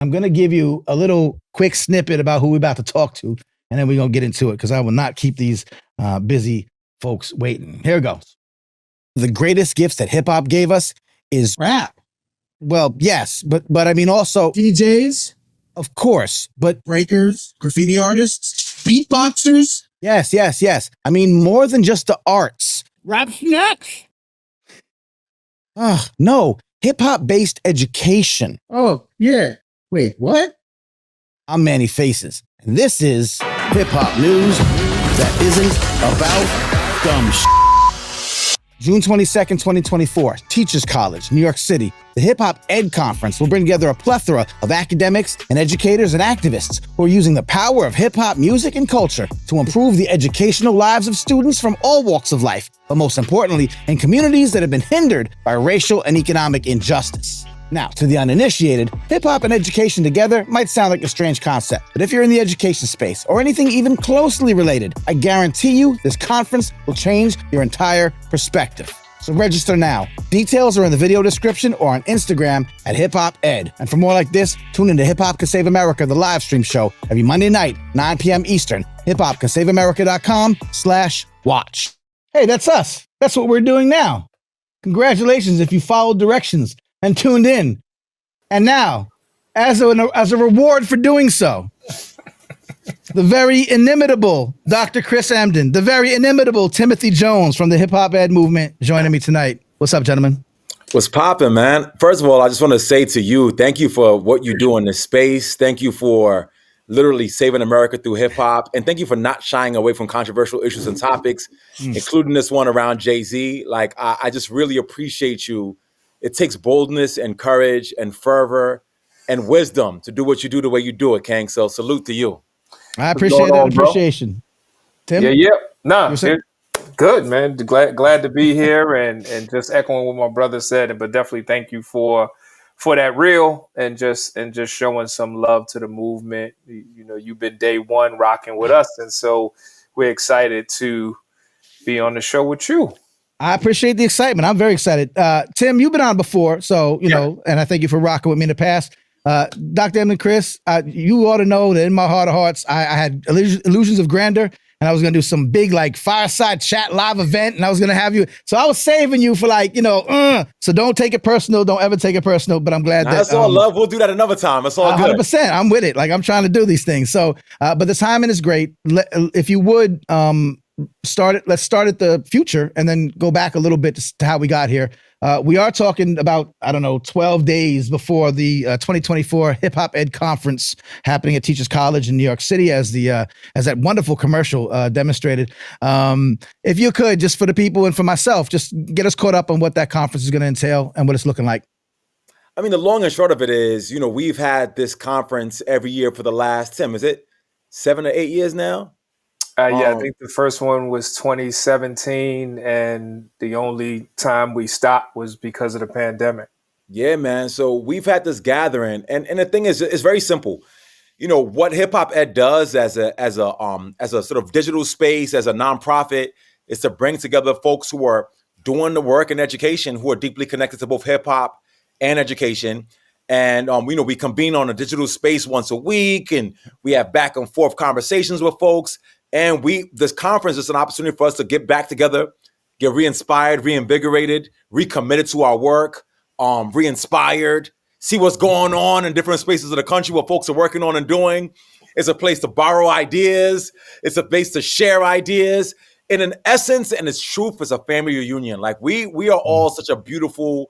I'm going to give you a little quick snippet about who we're about to talk to, and then we're going to get into it because I will not keep these busy folks waiting. Here it goes. The greatest gifts that hip hop gave us is rap. Well, yes, but I mean also DJs, of course, but breakers, graffiti artists, beatboxers. Yes. I mean more than just the arts. Rap snacks. No, hip hop based education. Oh, yeah. Wait, what? I'm Manny Faces, and this is hip hop news that isn't about dumb shit. June 22nd, 2024, Teachers College, New York City. The Hip Hop Ed Conference will bring together a plethora of academics and educators and activists who are using the power of hip hop music and culture to improve the educational lives of students from all walks of life, but most importantly, in communities that have been hindered by racial and economic injustice. Now, to the uninitiated, hip-hop and education together might sound like a strange concept, but if you're in the education space or anything even closely related, I guarantee you this conference will change your entire perspective. So register now. Details are in the video description or on Instagram at hiphoped. And for more like this, tune into Hip Hop Can Save America, the live stream show, every Monday night, 9 p.m. Eastern, hiphopcansaveamerica.com/watch. Hey, that's us. That's what we're doing now. Congratulations if you followed directions and tuned in. And now, as a reward for doing so, the very inimitable Dr. Chris Emdin, the very inimitable Timothy Jones from the Hip Hop Ed movement joining me tonight. What's up, gentlemen? What's poppin', man? First of all, I just want to say to you, thank you for what you do in this space. Thank you for literally saving America through hip hop. And thank you for not shying away from controversial issues and topics, including this one around Jay-Z. Like, I just really appreciate you. It takes boldness and courage and fervor and wisdom to do what you do the way you do it, Kang. So salute to you. I appreciate that appreciation. Tim? Yeah. Nah, good, man. Glad to be here and just echoing what my brother said. But definitely thank you for that real and just showing some love to the movement. You know, you've been day one rocking with us. And so we're excited to be on the show with you. I appreciate the excitement. I'm very excited. Tim, you've been on before, so, you know, and I thank you for rocking with me in the past. Dr. Emdin, Chris, you ought to know that in my heart of hearts, I had illusions of grandeur, and I was going to do some big, like, fireside chat live event, and I was going to have you. So I was saving you for, like, so don't take it personal. Don't ever take it personal, but I'm glad that. That's all love. We'll do that another time. That's all good. 100%. I'm with it. Like, I'm trying to do these things. So, but the timing is great. If you would, let's start at the future and then go back a little bit to how we got here. We are talking about, 12 days before the 2024 Hip Hop Ed Conference happening at Teachers College in New York City, as that wonderful commercial demonstrated. If you could, just for the people and for myself, just get us caught up on what that conference is going to entail and what it's looking like. I mean, the long and short of it is, we've had this conference every year for the last, Tim, is it 7 or 8 years now? I think the first one was 2017, and the only time we stopped was because of the pandemic. Yeah, man. So we've had this gathering, and the thing is, it's very simple. What Hip Hop Ed does as a sort of digital space, as a nonprofit, is to bring together folks who are doing the work in education, who are deeply connected to both hip hop and education. And we convene on a digital space once a week, and we have back and forth conversations with folks. And this conference is an opportunity for us to get back together, get re-inspired, reinvigorated, recommitted to our work, re-inspired, see what's going on in different spaces of the country, what folks are working on and doing. It's a place to borrow ideas. It's a place to share ideas. And in essence, and its truth, is a family reunion. Like we are all such a beautiful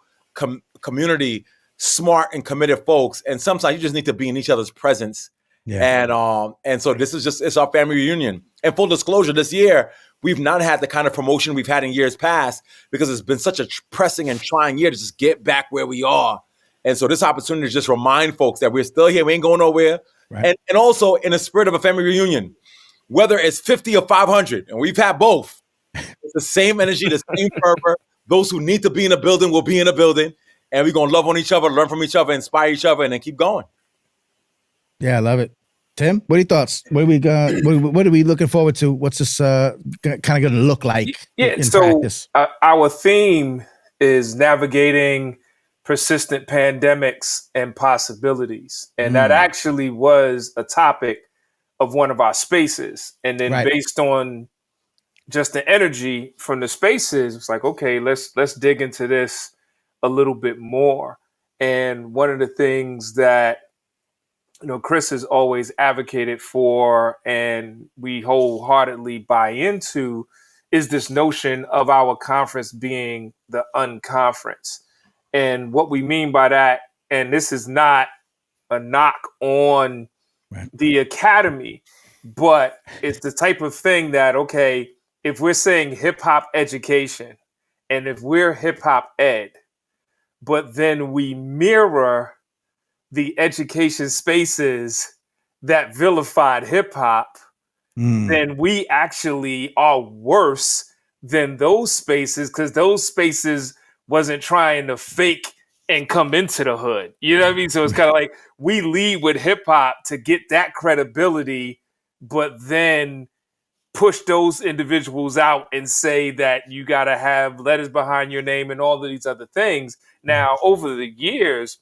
community, smart and committed folks. And sometimes you just need to be in each other's presence. Yeah. And so this is it's our family reunion. And full disclosure, this year, we've not had the kind of promotion we've had in years past because it's been such a pressing and trying year to just get back where we are. And so this opportunity to just remind folks that we're still here, we ain't going nowhere. Right. And also in the spirit of a family reunion, whether it's 50 or 500, and we've had both, it's the same energy, the same fervor. Those who need to be in a building will be in a building, and we're going to love on each other, learn from each other, inspire each other, and then keep going. Yeah, I love it. Tim, what are your thoughts? What are we looking forward to? What's this kind of going to look like in practice? Our theme is navigating persistent pandemics and possibilities. And that actually was a topic of one of our spaces. And then based on just the energy from the spaces, it's like, okay, let's dig into this a little bit more. And one of the things that Chris has always advocated for, and we wholeheartedly buy into, is this notion of our conference being the unconference. And what we mean by that, and this is not a knock on the academy, but it's the type of thing that, okay, if we're saying hip hop education, and if we're hip hop ed, but then we mirror the education spaces that vilified hip hop, then we actually are worse than those spaces, because those spaces wasn't trying to fake and come into the hood. You know what I mean? So it's kind of like we lead with hip hop to get that credibility, but then push those individuals out and say that you got to have letters behind your name and all of these other things. Now, over the years,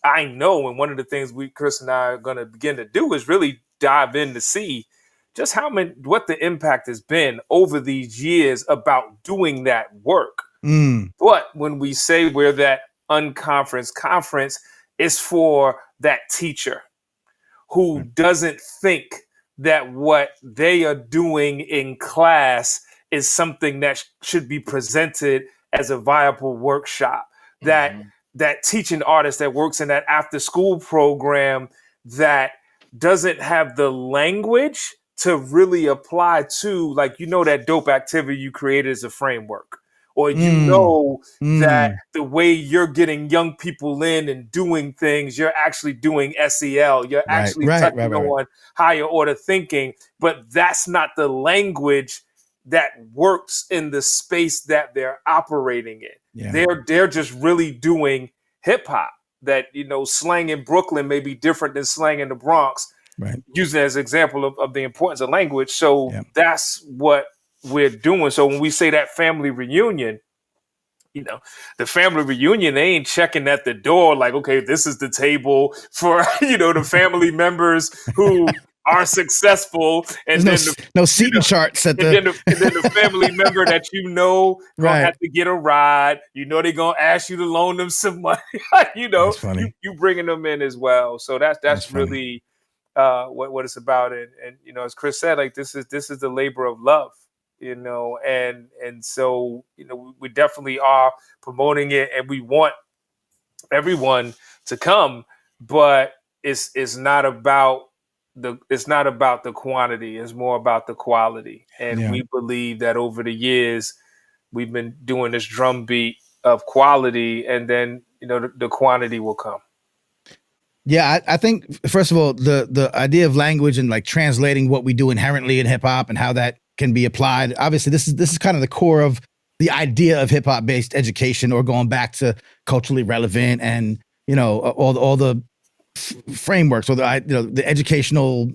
I know, and one of the things Chris and I are going to begin to do is really dive in to see just what the impact has been over these years about doing that work. But when we say we're that unconference conference, it's for that teacher who doesn't think that what they are doing in class is something that should be presented as a viable workshop. That teaching artist that works in that after school program that doesn't have the language to really apply to, like, that dope activity you created as a framework, or that the way you're getting young people in and doing things, you're actually doing SEL, you're actually touching on higher order thinking, but that's not the language that works in the space that they're operating in. They're just really doing hip hop. That slang in Brooklyn may be different than slang in the Bronx. Using it as an example of the importance of language. So that's what we're doing. So when we say that family reunion, the family reunion, they ain't checking at the door like, okay, this is the table for the family members who are successful, and there's then no seating charts at and then the family member that gonna have to get a ride. They're gonna ask you to loan them some money. That's funny. You bringing them in as well. So that's really what it's about. And as Chris said, like this is the labor of love. And so we definitely are promoting it, and we want everyone to come, but it's not about the quantity. It's more about the quality. And we believe that over the years we've been doing this drumbeat of quality, and then the quantity will come. Yeah, I think first of all, the idea of language and like translating what we do inherently in hip hop and how that can be applied. Obviously, this is kind of the core of the idea of hip hop based education, or going back to culturally relevant and all the frameworks, or the educational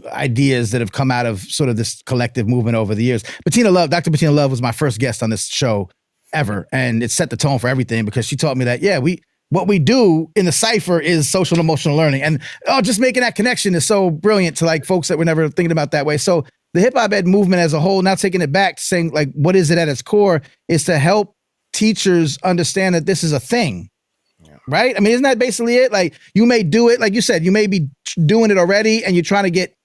ideas that have come out of sort of this collective movement over the years. Dr. Bettina Love was my first guest on this show ever, and it set the tone for everything, because she taught me that what we do in the cipher is social and emotional learning, and just making that connection is so brilliant to like folks that were never thinking about that way. So the hip hop ed movement as a whole, now taking it back to saying like, what is it at its core, is to help teachers understand that this is a thing. Right? I mean, isn't that basically it? Like, you may do it, like you said, you may be doing it already, and you're trying to get,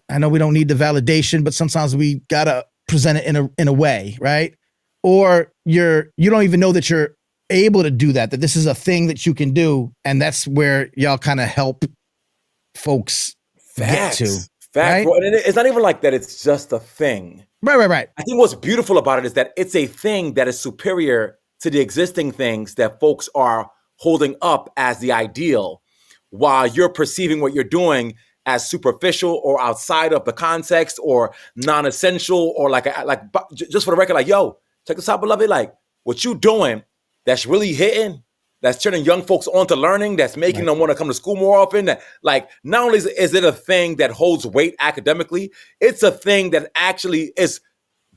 I know we don't need the validation, but sometimes we gotta present it in a way, right? Or you don't even know that you're able to do that this is a thing that you can do, and that's where y'all kind of help folks get to. Right? Bro. And it's not even like that it's just a thing. Right. I think what's beautiful about it is that it's a thing that is superior to the existing things that folks are holding up as the ideal, while you're perceiving what you're doing as superficial or outside of the context or non-essential, or like just for the record, like, yo, check this out, beloved. Like, what you doing that's really hitting, that's turning young folks on to learning, that's making them want to come to school more often. That, like, not only is it a thing that holds weight academically, it's a thing that actually is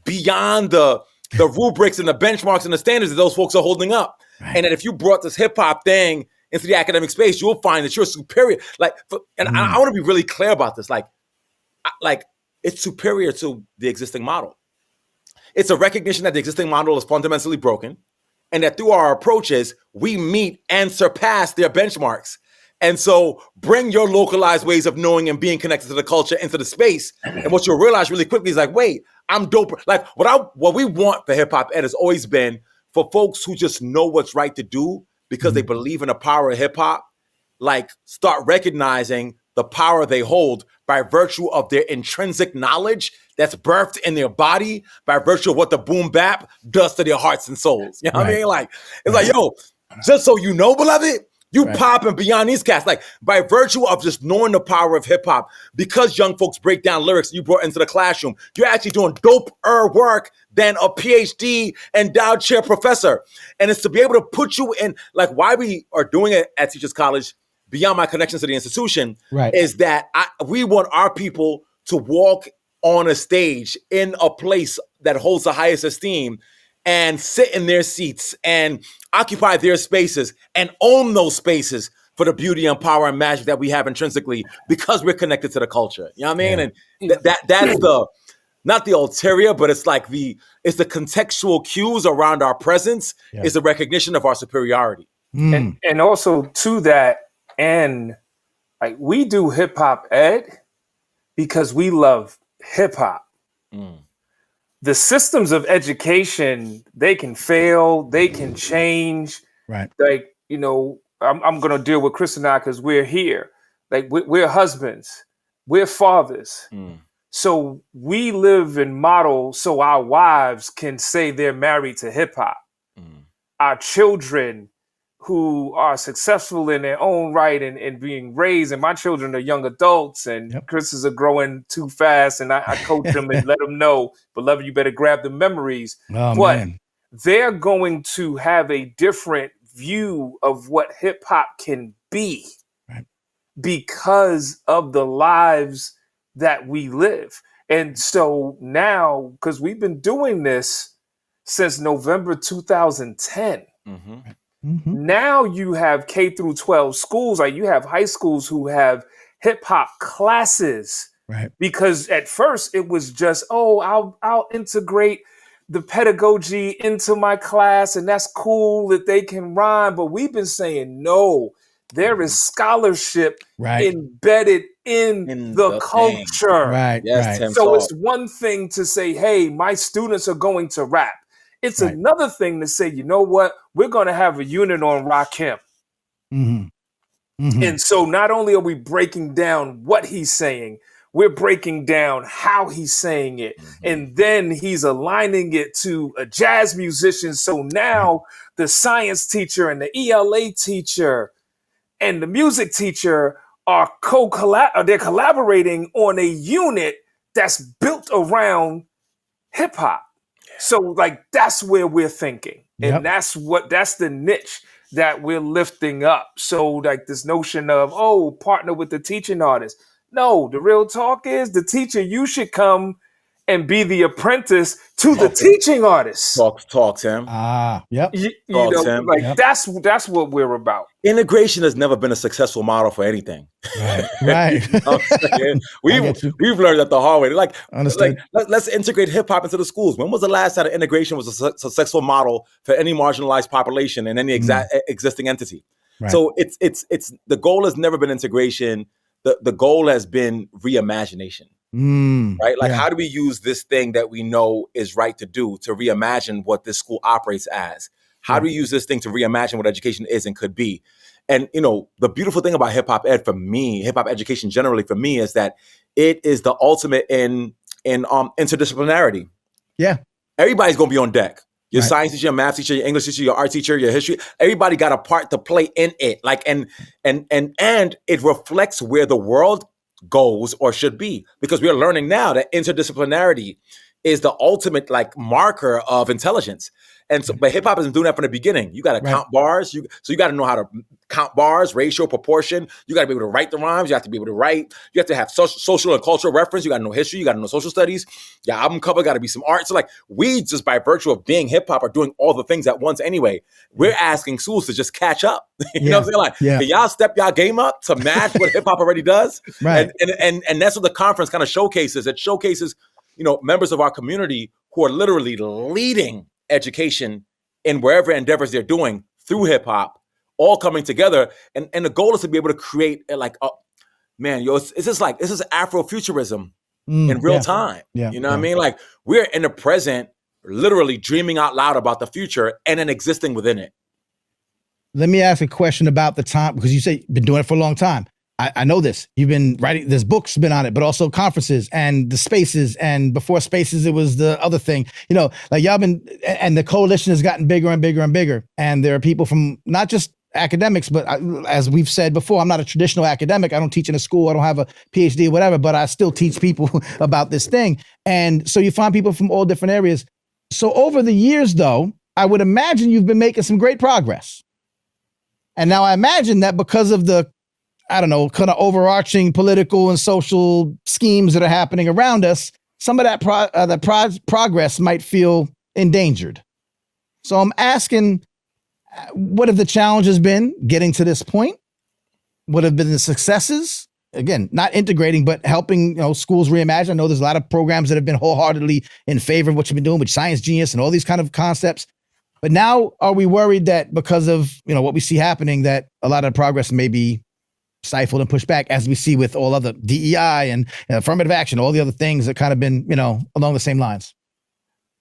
beyond the rubrics and the benchmarks and the standards that those folks are holding up. Right. And that if you brought this hip hop thing into the academic space, you'll find that you're superior. I want to be really clear about this. Like it's superior to the existing model. It's a recognition that the existing model is fundamentally broken, and that through our approaches, we meet and surpass their benchmarks. And so bring your localized ways of knowing and being connected to the culture into the space. And what you'll realize really quickly is like, wait, I'm dope. Like what we want for hip hop ed has always been for folks who just know what's right to do because they believe in the power of hip hop, like start recognizing the power they hold by virtue of their intrinsic knowledge that's birthed in their body by virtue of what the boom bap does to their hearts and souls. You know what I mean? Like, it's like, yo, just so you know, beloved, you popping beyond these cats. Like, by virtue of just knowing the power of hip hop, because young folks break down lyrics you brought into the classroom, you're actually doing doper work than a PhD endowed chair professor. And it's to be able to put you in, like, why we are doing it at Teachers College, beyond my connections to the institution, is that we want our people to walk on a stage in a place that holds the highest esteem and sit in their seats and occupy their spaces and own those spaces for the beauty and power and magic that we have intrinsically because we're connected to the culture. You know what I mean? And that's the, not the ulterior, but it's like it's the contextual cues around our presence is the recognition of our superiority. And also to that, and like we do hip hop ed because we love hip hop. The systems of education, they can fail, they can change. Right. Like, you know, I'm going to deal with Chris and I because we're here. Like we're husbands, we're fathers. So we live and model so our wives can say they're married to hip hop. Our children who are successful in their own right and being raised, and my children are young adults, and Chris's are growing too fast, and I coach them and let them know, beloved, you better grab the memories. But they're going to have a different view of what hip hop can be because of the lives that we live. And so now, because we've been doing this since November 2010, now you have K through 12 schools, like you have high schools who have hip hop classes. Because at first it was just, I'll integrate the pedagogy into my class, and that's cool that they can rhyme. But we've been saying, no, there is scholarship embedded in the culture. So it's one thing to say, hey, my students are going to rap. It's another thing to say, you know what? We're going to have a unit on Rakim. And so not only are we breaking down what he's saying, we're breaking down how he's saying it. And then he's aligning it to a jazz musician. So now the science teacher and the ELA teacher and the music teacher are they're collaborating on a unit that's built around hip hop. So like, that's where we're thinking. And that's the niche that we're lifting up. So like this notion of, partner with the teaching artist. No, the real talk is the teacher, you should come and be the apprentice to the teaching artist. Talk, Tim. That's what we're about. Integration has never been a successful model for anything. Right. You know what I'm saying? We've learned that the hard way. Like let's integrate hip hop into the schools. When was the last time integration was a successful model for any marginalized population in any existing entity? So it's the goal has never been integration. The goal has been reimagination. Right? Like, how do we use this thing that we know is right to do to reimagine what this school operates as? How do we use this thing to reimagine what education is and could be? And, you know, the beautiful thing about hip hop ed for me, hip hop education generally for me, is that it is the ultimate in interdisciplinarity. Everybody's going to be on deck. Your science teacher, your math teacher, your English teacher, your art teacher, your history, everybody got a part to play in it. Like, and it reflects where the world goes or should be, because we are learning now that interdisciplinarity is the ultimate like marker of intelligence. And so, but hip hop isn't doing that from the beginning. You got to count bars. So you got to know how to count bars, ratio, proportion. You got to be able to write the rhymes. You have to be able to write. You have to have social and cultural reference. You got to know history. You got to know social studies. Your album cover got to be some art. So like we just by virtue of being hip hop are doing all the things at once anyway. We're asking schools to just catch up. You know what I'm saying? Like, can y'all step y'all game up to match what hip hop already does? Right. And that's what the conference kind of showcases. It showcases, you know, members of our community who are literally leading education in wherever endeavors they're doing through hip hop, all coming together. And the goal is to be able to create like, man, yo, it's just like, this is Afrofuturism in real time. You know what I mean? Like we're in the present, literally dreaming out loud about the future and then existing within it. Let me ask a question about the time, because you say you've been doing it for a long time. I know this. You've been writing, there's books been on it, but also conferences and the spaces. And before spaces, it was the other thing. You know, like y'all been, and the coalition has gotten bigger and bigger and bigger. And there are people from not just academics, but as we've said before, I'm not a traditional academic. I don't teach in a school. I don't have a PhD or whatever, but I still teach people about this thing. And so you find people from all different areas. So over the years, though, I would imagine you've been making some great progress. And now I imagine that because of the, I don't know, kind of overarching political and social schemes that are happening around us, some of that progress might feel endangered. So I'm asking, what have the challenges been getting to this point? What have been the successes? Again, not integrating, but helping, you know, schools reimagine. I know there's a lot of programs that have been wholeheartedly in favor of what you've been doing with Science Genius and all these kind of concepts. But now are we worried that because of, you know, what we see happening, that a lot of progress may be stifled and pushed back, as we see with all other DEI and affirmative action, all the other things that kind of been, you know, along the same lines?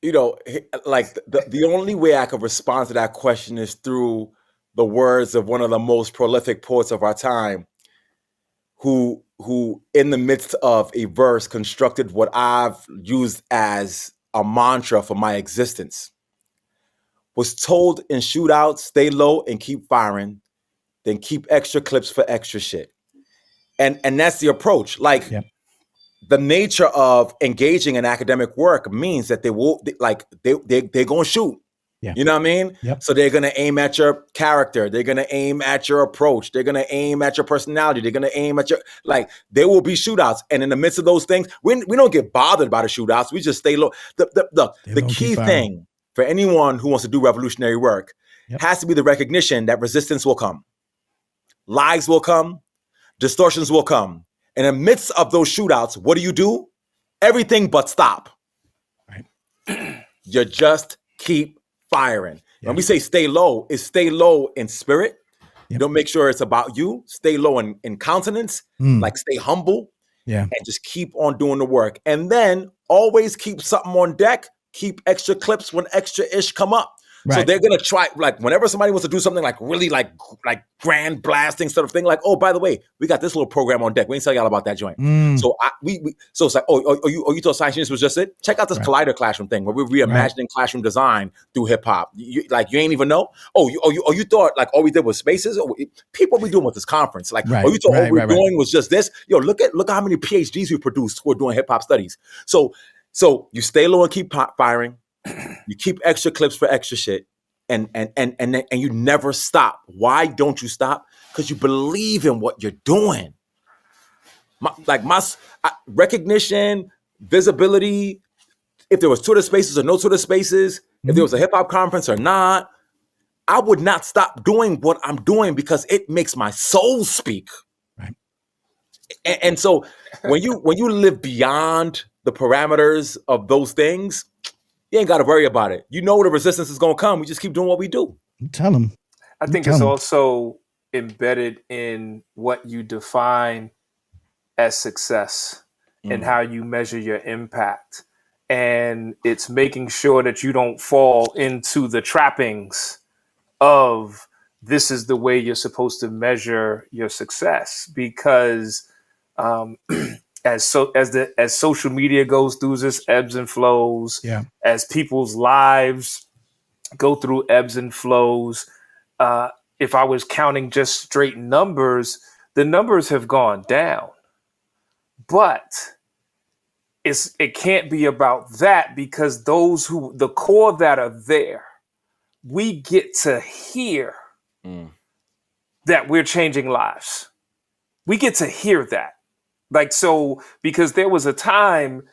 You know, like the only way I could respond to that question is through the words of one of the most prolific poets of our time, who in the midst of a verse constructed what I've used as a mantra for my existence. Was told in shootouts, stay low and keep firing, then keep extra clips for extra shit. And that's the approach. Like the nature of engaging in academic work means that they will, like they're gonna shoot. You know what I mean? So they're gonna aim at your character, they're gonna aim at your approach, they're gonna aim at your personality, they're gonna aim at your, like there will be shootouts. And in the midst of those things, we don't get bothered by the shootouts, we just stay low. The key thing for anyone who wants to do revolutionary work has to be the recognition that resistance will come. Lies will come, distortions will come. And in the midst of those shootouts, what do? Everything but stop. You just keep firing. When we say stay low, it's stay low in spirit. Don't make sure it's about you. Stay low in countenance, like stay humble, and just keep on doing the work. And then always keep something on deck. Keep extra clips when extra ish come up. So they're gonna try, like whenever somebody wants to do something like really like grand blasting sort of thing, like, oh, by the way, we got this little program on deck. We ain't tell y'all about that joint. So so it's like, you thought Science Genius was just it? Check out this Collider Classroom thing where we're reimagining classroom design through hip hop. You ain't even know? You thought like all we did was spaces? People we doing with this conference? Like, you thought all we're doing was just this? Yo, look at how many PhDs we produced who are doing hip hop studies. So you stay low and keep firing. You keep extra clips for extra shit, and you never stop. Why don't you stop? Because you believe in what you're doing. My recognition, visibility. If there was Twitter Spaces or no Twitter Spaces, if there was a hip hop conference or not, I would not stop doing what I'm doing because it makes my soul speak. And so when you live beyond the parameters of those things, you ain't got to worry about it. You know the resistance is going to come. We just keep doing what we do. Tell them. I think it's also embedded in what you define as success and how you measure your impact. And it's making sure that you don't fall into the trappings of this is the way you're supposed to measure your success. Because as social media goes through this ebbs and flows, as people's lives go through ebbs and flows, if I was counting just straight numbers, the numbers have gone down. But it can't be about that, because the core that are there, we get to hear that we're changing lives. We get to hear that. Like, so, because there was a time,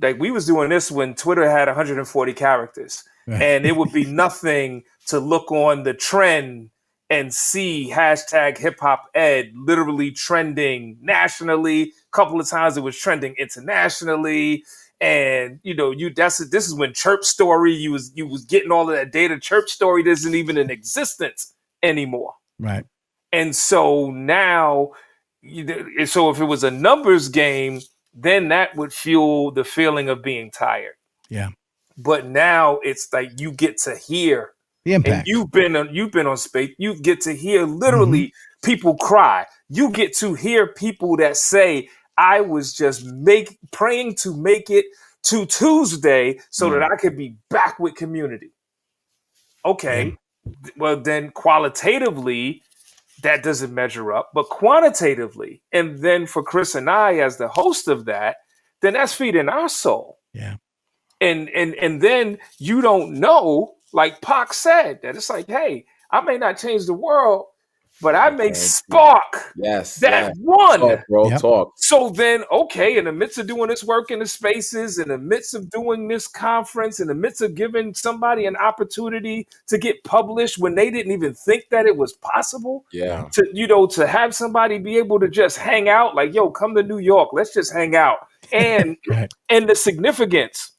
like, we was doing this when Twitter had 140 characters, and it would be nothing to look on the trend and see hashtag hip hop ed literally trending nationally. A couple of times it was trending internationally. And this is when Chirp Story, you was getting all of that data. Chirp Story isn't even in existence anymore. Right. And so now, so if it was a numbers game, then that would fuel the feeling of being tired. Yeah. But now it's like you get to hear the impact. And you've been on space. You get to hear literally people cry. You get to hear people that say, I was just praying to make it to Tuesday so that I could be back with community. Okay. Yeah. Well, then qualitatively, that doesn't measure up, but quantitatively, and then for Chris and I as the host of that, then that's feeding our soul. Yeah. And then you don't know, like Pac said, that it's like, hey, I may not change the world, but I may spark one. Talk, bro, talk. So then, okay, in the midst of doing this work in the spaces, in the midst of doing this conference, in the midst of giving somebody an opportunity to get published when they didn't even think that it was possible. Yeah. To have somebody be able to just hang out, like, yo, come to New York, let's just hang out. And and the significance,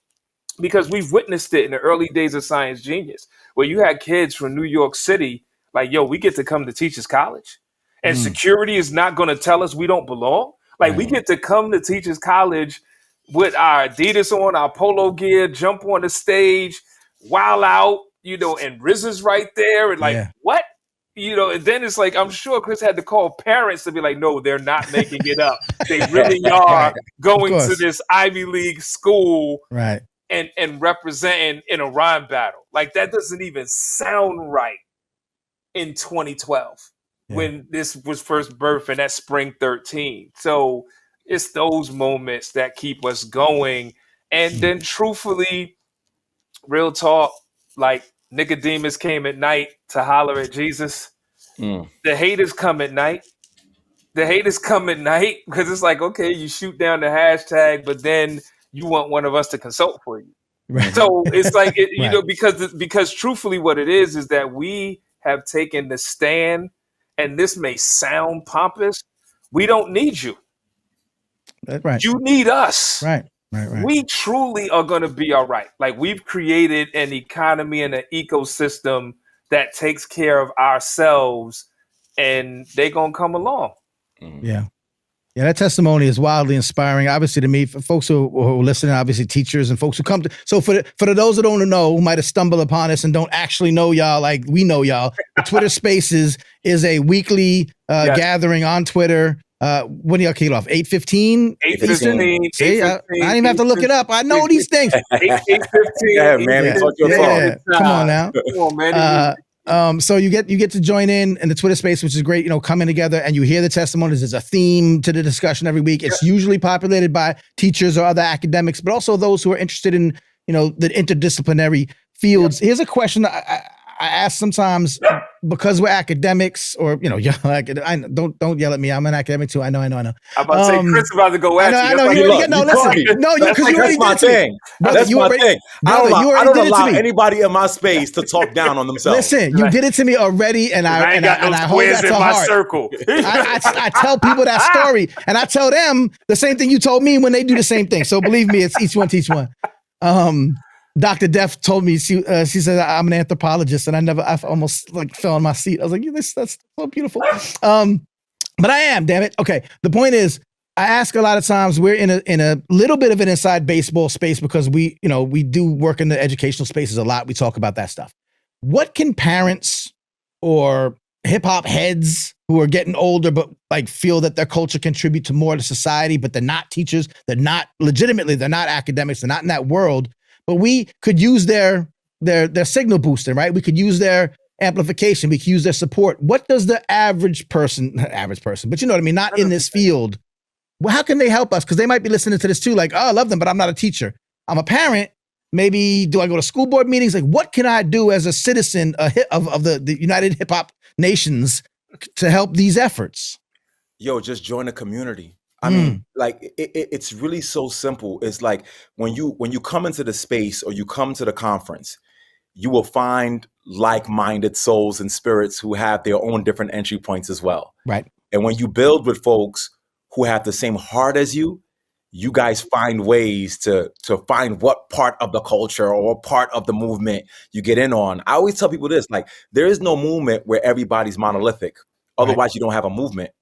because we've witnessed it in the early days of Science Genius, where you had kids from New York City, like, yo, we get to come to Teachers College, and security is not going to tell us we don't belong. Like, we get to come to Teachers College with our Adidas on, our polo gear, jump on the stage, wild out, and RZA's right there. And like, what? And then it's like, I'm sure Chris had to call parents to be like, no, they're not making it up. They really are going to this Ivy League school. Right. And representing in a rhyme battle. Like, that doesn't even sound right in 2012 when this was first birthed in that spring 13. So it's those moments that keep us going. And then truthfully, real talk, like, Nicodemus came at night to holler at Jesus. The haters come at night. The haters come at night because it's like, okay, you shoot down the hashtag, but then you want one of us to consult for you. Right. So it's like, because truthfully what it is that we have taken the stand, and this may sound pompous, we don't need you. That's right. You need us. Right. We truly are going to be all right. Like, we've created an economy and an ecosystem that takes care of ourselves, and they're going to come along. Yeah. Yeah, that testimony is wildly inspiring, obviously, to me. For folks who are listening, obviously teachers and folks who come to. So for those that don't know, who might have stumbled upon us and don't actually know y'all like we know y'all, the Twitter Spaces is a weekly gathering on Twitter. When do y'all kick it off? 8:15? 8:15. See, I didn't even have to look it up. I know these things. 8:15. Yeah, man. Talk your talk. Come on now. Come on, man. So you get to join in the Twitter Space, which is great, coming together, and you hear the testimonies. There's a theme to the discussion every week. It's usually populated by teachers or other academics, but also those who are interested in, the interdisciplinary fields. Here's a question I ask sometimes because we're academics, or don't yell at me. I'm an academic too. I know. I'm about to say Chris about to go at you. I know. Because you already did it. That's my thing. I don't allow anybody in my space to talk down on themselves. Listen, you did it to me already, and I hold that to heart. Circle. I tell people that story, and I tell them the same thing you told me when they do the same thing. So believe me, it's each one teach one. Dr. Def told me, she said, I'm an anthropologist, and I almost like fell on my seat. I was like, that's so beautiful. But I am, damn it. Okay. The point is, I ask a lot of times, we're in a little bit of an inside baseball space because we do work in the educational spaces a lot. We talk about that stuff. What can parents or hip hop heads who are getting older, but like feel that their culture contribute to more to society, but they're not teachers, they're not academics, they're not in that world, but we could use their signal boosting, right? We could use their amplification. We could use their support. What does the average person, but you know what I mean? Not in this field. Well, how can they help us? Because they might be listening to this too, like, oh, I love them, but I'm not a teacher. I'm a parent. Maybe do I go to school board meetings? Like, what can I do as a citizen of the United Hip Hop Nations to help these efforts? Yo, just join a community. I mean, like it's really so simple. It's like when you come into the space or you come to the conference, you will find like-minded souls and spirits who have their own different entry points as well. Right. And when you build with folks who have the same heart as you guys find ways to find what part of the culture or what part of the movement you get in on. I always tell people this, like, there is no movement where everybody's monolithic. Otherwise, you don't have a movement,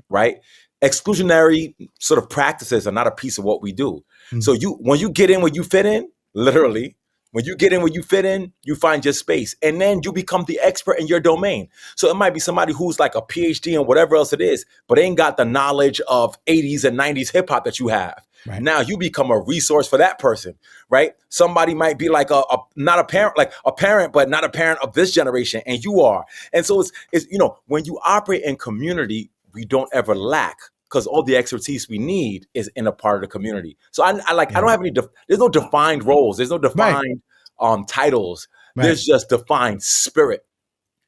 right? Exclusionary sort of practices are not a piece of what we do. So when you get in where you fit in, literally, when you get in where you fit in, you find your space. And then you become the expert in your domain. So it might be somebody who's like a PhD in whatever else it is, but ain't got the knowledge of 80s and 90s hip hop that you have. Right. Now you become a resource for that person, right? Somebody might be like not a parent, like a parent, but not a parent of this generation, and you are. And so it's when you operate in community, we don't ever lack, because all the expertise we need is in a part of the community. So I don't have any, there's no defined roles. There's no defined titles. Right. There's just defined spirit,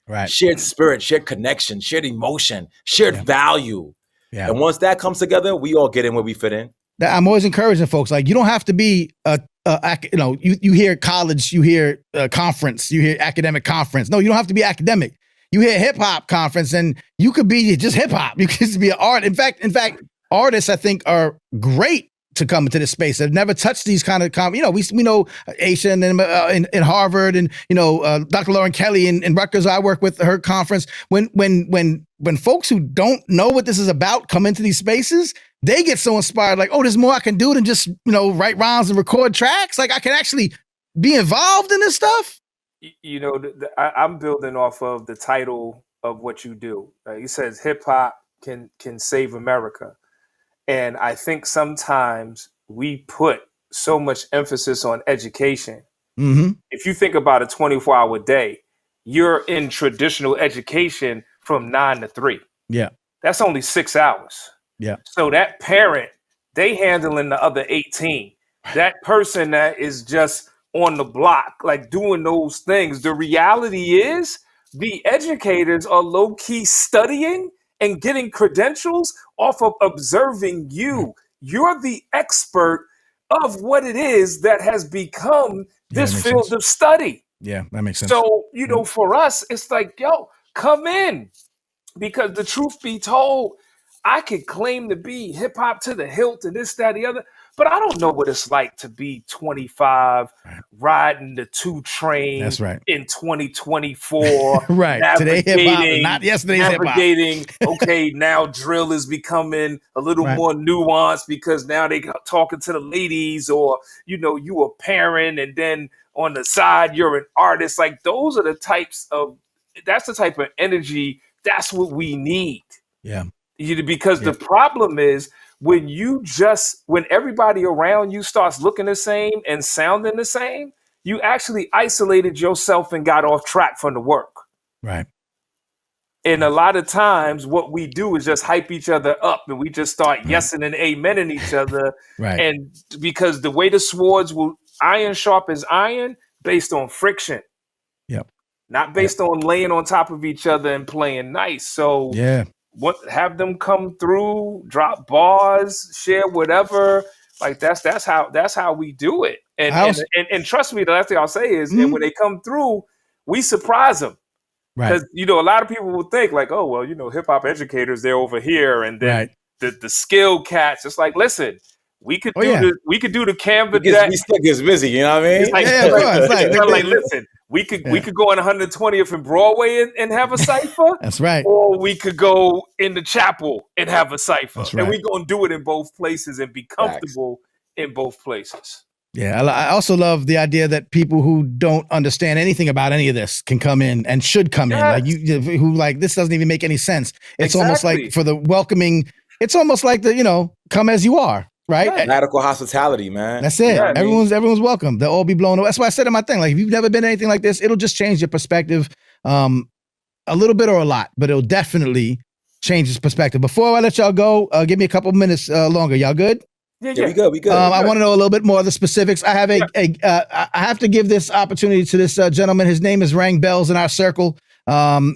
right? Shared spirit, shared connection, shared emotion, shared value. Yeah. And once that comes together, we all get in where we fit in. I'm always encouraging folks, like, you don't have to be you hear college, you hear conference, you hear academic conference. No, you don't have to be academic. You hear hip hop conference and you could be just hip hop. You could be an art. In fact, artists, I think, are great to come into this space. They've never touched these kind of, we know Aisha and in Harvard, and, Dr. Lauren Kelly in Rutgers, I work with her conference. When folks who don't know what this is about come into these spaces, they get so inspired, like, oh, there's more I can do than just, write rhymes and record tracks. Like, I can actually be involved in this stuff. I'm building off of the title of what you do. He says hip hop can save America. And I think sometimes we put so much emphasis on education. Mm-hmm. If you think about a 24-hour day, you're in traditional education from 9 to 3. Yeah. That's only 6 hours. Yeah. So that parent, they handling the other 18. That person that is just on the block, like doing those things. The reality is the educators are low-key studying and getting credentials off of observing you. You're the expert of what it is that has become this field of study. Yeah, that makes sense. So, for us, it's like, yo, come in. Because the truth be told, I could claim to be hip hop to the hilt and this, that, the other, but I don't know what it's like to be 25, riding the 2 train. That's right. In 2024. Right. Today hip hop, not yesterday's hip hop. Navigating, okay, now drill is becoming a little more nuanced because now they talking to the ladies, or, you a parent, and then on the side, you're an artist. Like, those are that's the type of energy. That's what we need. Yeah. Because the problem is when everybody around you starts looking the same and sounding the same, you actually isolated yourself and got off track from the work. Right. And a lot of times what we do is just hype each other up, and we just start yesing and amening each other. Right. And because the way the swords will iron sharpens iron based on friction. Yep. Not based on laying on top of each other and playing nice. So have them come through, drop bars, share whatever. Like that's how we do it. And trust me, the last thing I'll say is, and when they come through, we surprise them. Because a lot of people will think like, oh well, hip hop educators, they're over here, and then the skill cats. It's like, listen, we could do the Canva deck. We still gets busy, you know what I mean? It's like, listen, we could go on 120th and Broadway and have a cipher. That's right. Or we could go in the chapel and have a cipher. That's right. And we're gonna do it in both places and be comfortable in both places. Yeah, I also love the idea that people who don't understand anything about any of this can come in and should come in. Like who this doesn't even make any sense. It's almost like for the welcoming. It's almost like the come as you are. Right? Yeah. Radical hospitality, man. That's it. Yeah, everyone's welcome. They'll all be blown away. That's why I said in my thing, like, if you've never been anything like this, it'll just change your perspective a little bit or a lot, but it'll definitely change his perspective. Before I let y'all go, give me a couple minutes longer. Y'all good? Yeah, we good. I want to know a little bit more of the specifics. I have I have to give this opportunity to this gentleman. His name is Rang Bells in our circle.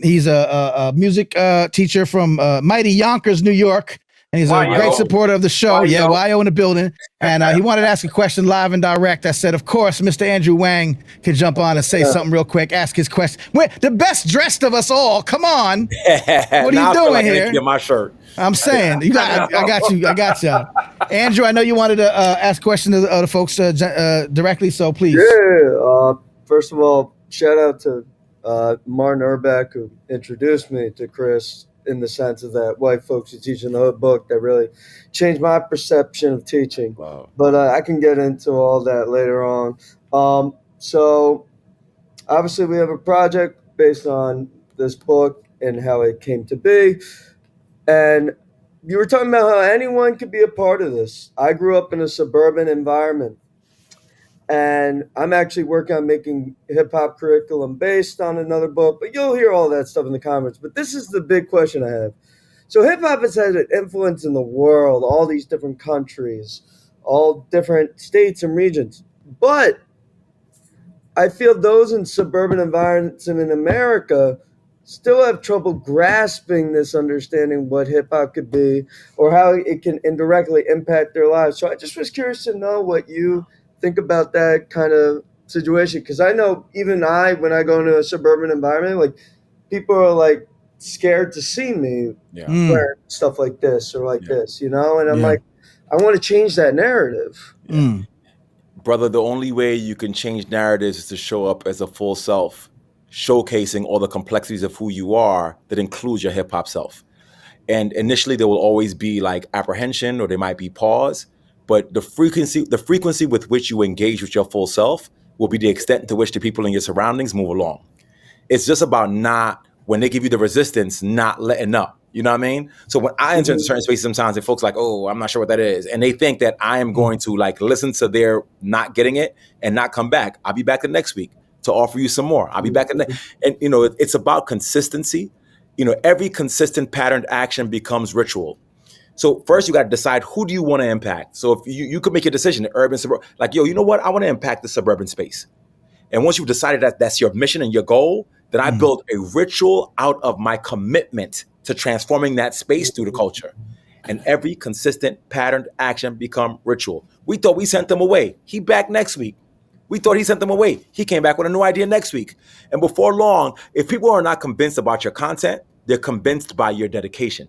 He's a music teacher from mighty Yonkers, New York. And he's a great supporter of the show. YO in the building. And he wanted to ask a question live and direct. I said, of course, Mr. Andrew Wang can jump on and say something real quick, ask his question. We're the best dressed of us all. Come on. What are you doing here? Get my shirt. I'm saying, I got you. Andrew, I know you wanted to ask questions of the folks directly, so please. Yeah. First of all, shout out to Martin Urbeck, who introduced me to Chris, in the sense of that white folks are teaching the hood book that really changed my perception of teaching. Wow. But I can get into all that later on. So obviously we have a project based on this book and how it came to be. And you were talking about how anyone could be a part of this. I grew up in a suburban environment. And I'm actually working on making hip hop curriculum based on another book, but you'll hear all that stuff in the comments. But this is the big question I have. So hip hop has had an influence in the world, all these different countries, all different states and regions. But I feel those in suburban environments and in America still have trouble grasping this understanding what hip hop could be or how it can indirectly impact their lives. So I just was curious to know what you think about that kind of situation, because I know even when I go into a suburban environment, like people are like scared to see me wear stuff like this or like this, and I'm like, I want to change that narrative. Brother, the only way you can change narratives is to show up as a full self, showcasing all the complexities of who you are that includes your hip hop self. And initially there will always be like apprehension, or there might be pause. But the frequency with which you engage with your full self will be the extent to which the people in your surroundings move along. It's just about when they give you the resistance, not letting up. You know what I mean? So when I enter into certain spaces sometimes, and folks like, oh, I'm not sure what that is. And they think that I am going to like listen to their not getting it and not come back. I'll be back the next week to offer you some more. I'll be back and it's about consistency. Every consistent patterned action becomes ritual. So first you got to decide, who do you want to impact? So if you could make a decision, urban, suburban, like, you know what? I want to impact the suburban space. And once you've decided that that's your mission and your goal, then I build a ritual out of my commitment to transforming that space through the culture. And every consistent patterned action become ritual. We thought we sent them away. He back next week. We thought he sent them away. He came back with a new idea next week. And before long, if people are not convinced about your content, they're convinced by your dedication.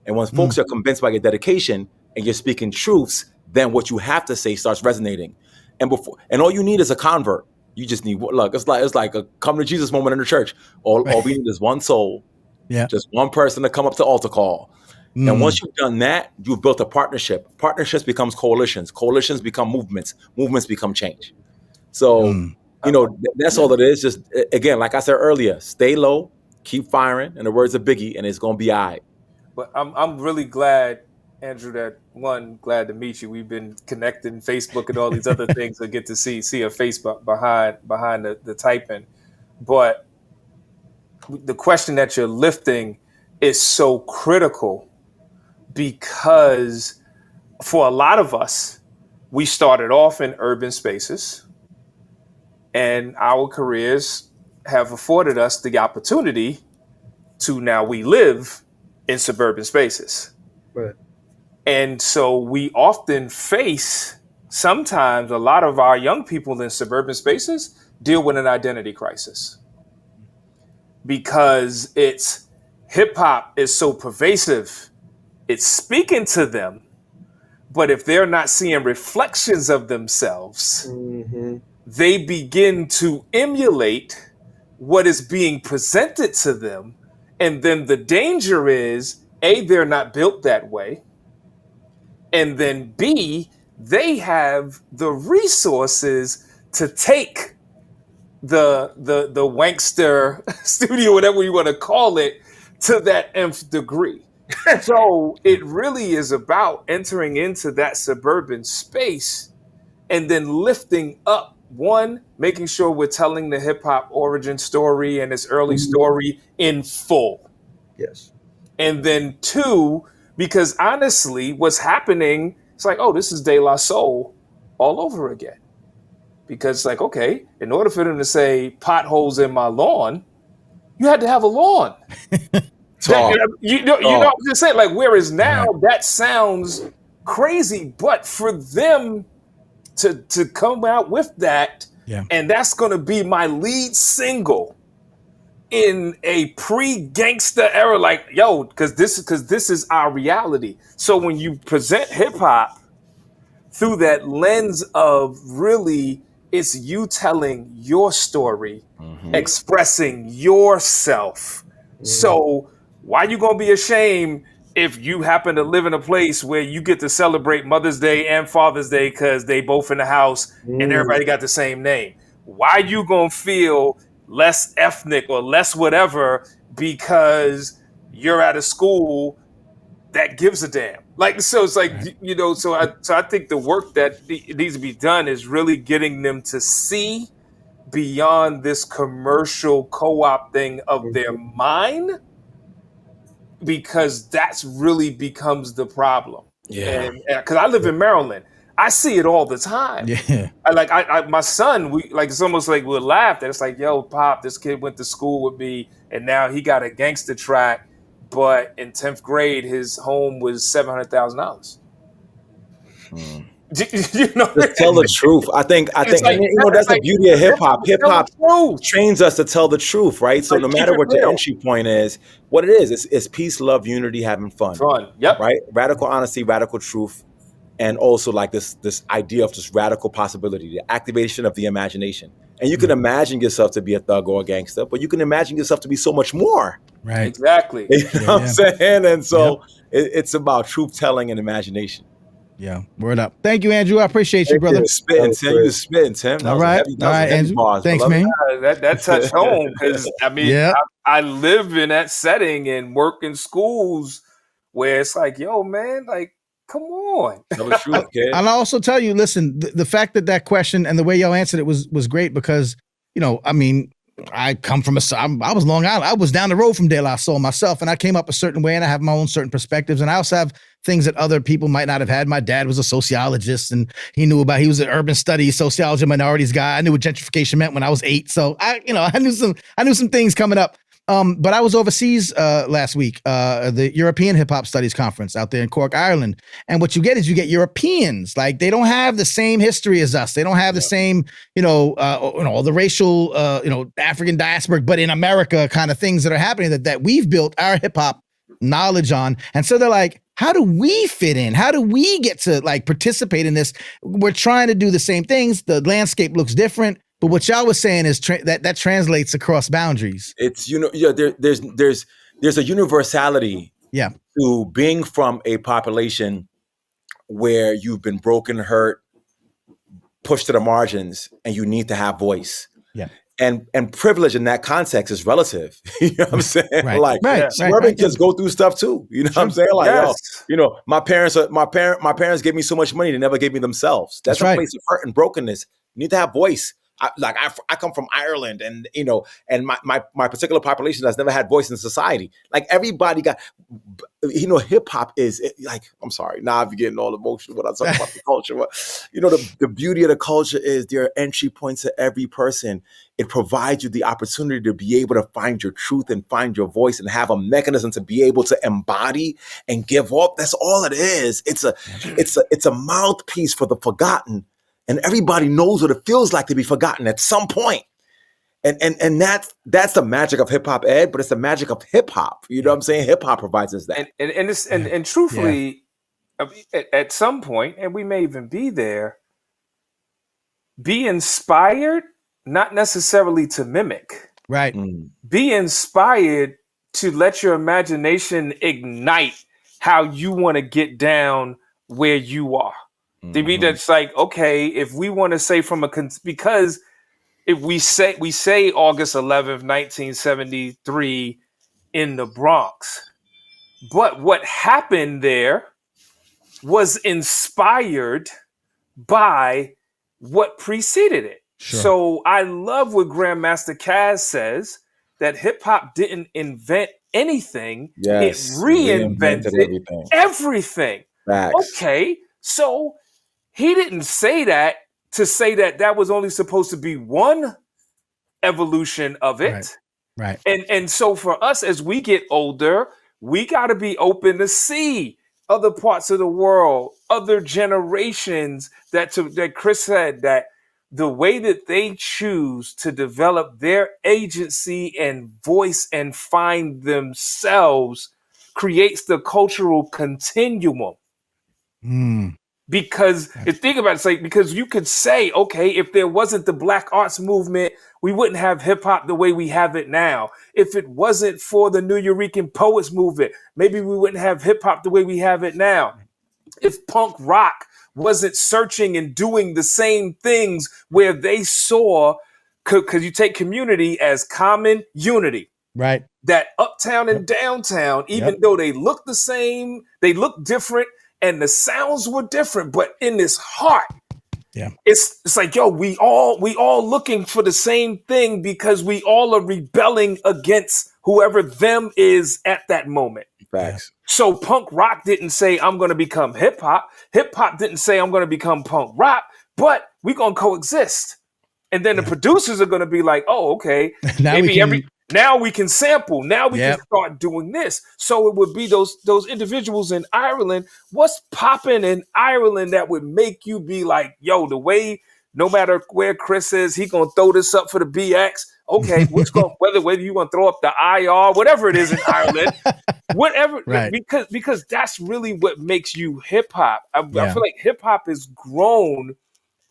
And once folks are convinced by your dedication and you're speaking truths, then what you have to say starts resonating. And all you need is a convert. You just need, look, it's like a come to Jesus moment in the church. All we need is one soul, just one person to come up to altar call. And once you've done that, you've built a partnership. Partnerships becomes coalitions. Coalitions become movements. Movements become change. So, that's all it is. Just, again, like I said earlier, stay low, keep firing, in the words of Biggie, and it's going to be all right. But I'm really glad, Andrew, glad to meet you. We've been connected in Facebook and all these other things. I get to see a face behind the typing. But the question that you're lifting is so critical, because for a lot of us, we started off in urban spaces, and our careers have afforded us the opportunity to now we live in suburban spaces. Right. And so we often sometimes a lot of our young people in suburban spaces deal with an identity crisis, because hip hop is so pervasive. It's speaking to them, but if they're not seeing reflections of themselves, they begin to emulate what is being presented to them. And then the danger is, A, they're not built that way. And then B, they have the resources to take the wankster studio, whatever you want to call it, to that nth degree. So it really is about entering into that suburban space and then lifting up, making sure we're telling the hip hop origin story and its early story in full. Yes. And then 2, because honestly, what's happening, it's like, oh, this is De La Soul all over again. Because it's like, okay, in order for them to say potholes in my lawn, you had to have a lawn. You know what I'm just saying? Like, whereas now that sounds crazy, but for them to come out with that, and that's going to be my lead single in a pre-gangster era, like, yo, because this is our reality. So when you present hip hop through that lens of really, it's you telling your story, expressing yourself. So why you gonna be ashamed if you happen to live in a place where you get to celebrate Mother's Day and Father's Day because they both in the house and everybody got the same name? Why you gonna feel less ethnic or less whatever because you're at a school that gives a damn? Like, so it's like, you know, so I think the work that needs to be done is really getting them to see beyond this commercial co-op thing of their mind, because that's really becomes the problem. And because I live in Maryland, I see it all the time. My son, we like, it's almost like we'll laugh that it's like, yo, Pop, this kid went to school with me and now he got a gangster track, but in 10th grade his home was $700,000. You know, just tell the truth. I think like, you know, that's the beauty of hip hop. Hip hop trains us to tell the truth, right? So like, no matter what your entry point is, what it is, it's peace, love, unity, having fun. Right? Radical honesty, radical truth, and also like this idea of just radical possibility, the activation of the imagination. And you can imagine yourself to be a thug or a gangster, but you can imagine yourself to be so much more. Right. Exactly. You know what I'm saying? And so it's about truth telling and imagination. Yeah, word up. Thank you, Andrew. I appreciate you, brother. You was spitting, Tim. All right, Andrew. Bars, thanks, man. That touched home because I mean, I live in that setting and work in schools where it's like, yo, man, like, come on. Tell the truth, kid. And I also tell you, listen, the fact that question and the way y'all answered it was great because, you know, I mean, I come from I was Long Island. I was down the road from De La Soul myself, and I came up a certain way, and I have my own certain perspectives, and I also have things that other people might not have had. My dad was a sociologist, and he was an urban studies, sociology, minorities guy. I knew what gentrification meant when I was 8, so I knew some things coming up. But I was overseas last week, the European Hip Hop Studies Conference out there in Cork, Ireland. And what you get is Europeans. Like, they don't have the same history as us. They don't have the same, all the racial, African diaspora, but in America kind of things that are happening that we've built our hip hop knowledge on. And so they're like, how do we fit in? How do we get to like participate in this? We're trying to do the same things. The landscape looks different. But what y'all was saying is that translates across boundaries. It's, there's a universality to being from a population where you've been broken, hurt, pushed to the margins, and you need to have voice. Yeah. And privilege in that context is relative. You know what I'm saying? Right. Suburban kids go through stuff too. You know what I'm saying? Like, my parents gave me so much money, they never gave me themselves. That's a place of hurt and brokenness. You need to have voice. I come from Ireland, and and my particular population has never had voice in society. Like, everybody got, hip hop is like, I'm sorry, now I'm getting all emotional when I talk about the culture. But the beauty of the culture is there are entry points to every person. It provides you the opportunity to be able to find your truth and find your voice and have a mechanism to be able to embody and give up. That's all it is. It's a mouthpiece for the forgotten. And everybody knows what it feels like to be forgotten at some point. And that's the magic of hip hop, Ed, but it's the magic of hip hop. You know what I'm saying? Hip hop provides us that. And truthfully, at some point, and we may even be there, be inspired, not necessarily to mimic. Right. Be inspired to let your imagination ignite how you want to get down where you are. To me, that's like, okay, if we want to say because if we say August 11th, 1973 in the Bronx, but what happened there was inspired by what preceded it. Sure. So I love what Grandmaster Caz says, that hip hop didn't invent anything. Yes. It reinvented everything. everything. Facts. Okay, so he didn't say that to say that that was only supposed to be one evolution of it. Right. And so for us, as we get older, we got to be open to see other parts of the world, other generations. That Chris said, that the way that they choose to develop their agency and voice and find themselves creates the cultural continuum. Because think about it, it's like, because you could say, okay, if there wasn't the Black arts movement, we wouldn't have hip hop the way we have it now. If it wasn't for the New Eurekan Poets movement, maybe we wouldn't have hip hop the way we have it now. If punk rock wasn't searching and doing the same things where they saw, because you take community as common unity. Right. That uptown and downtown, even though they look the same, they look different, and the sounds were different, but in this heart, it's like, yo, we all looking for the same thing because we all are rebelling against whoever them is at that moment. Facts. So punk rock didn't say I'm going to become hip hop. Hip hop didn't say I'm going to become punk rock, but we're going to coexist. And then the producers are going to be like, oh, okay, now we can sample. Now we can start doing this. So it would be those individuals in Ireland. What's popping in Ireland that would make you be like, yo, the way, no matter where Chris is, he gonna throw this up for the BX. Okay, whether you want to throw up the IR, whatever it is in Ireland, whatever, because that's really what makes you hip hop. I feel like hip hop is grown